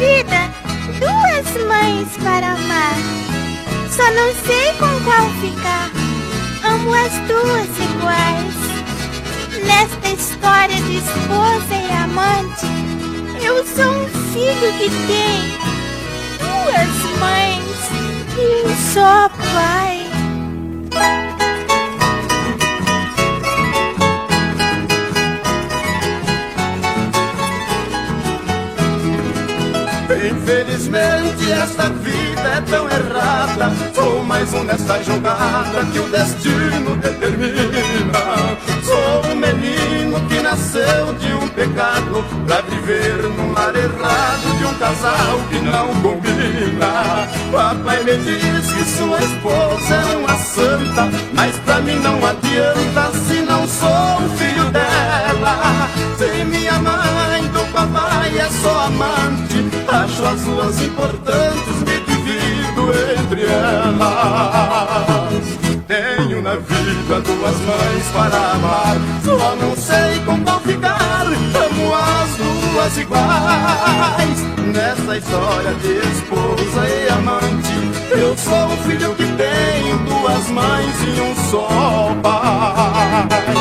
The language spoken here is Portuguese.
vida, duas mães para amar. Só não sei com qual ficar. Amo as duas iguais. Nesta história de esposa e amante, eu sou um filho que tem duas mães e um só pai. Infelizmente esta vida é tão errada. Sou mais um nessa jogada que o destino determina. Sou um menino que nasceu de um pecado pra viver num lar errado de um casal que não combina. Papai me diz que sua esposa é uma santa, mas pra mim não adianta se não sou filho dela. Se minha mãe do papai é só amante, acho as duas importantes, me divido entre elas. Tenho na vida duas mães para amar, só não sei com qual ficar. Amo as duas iguais. Nessa história de esposa e amante, eu sou um filho que tenho duas mães e um só pai.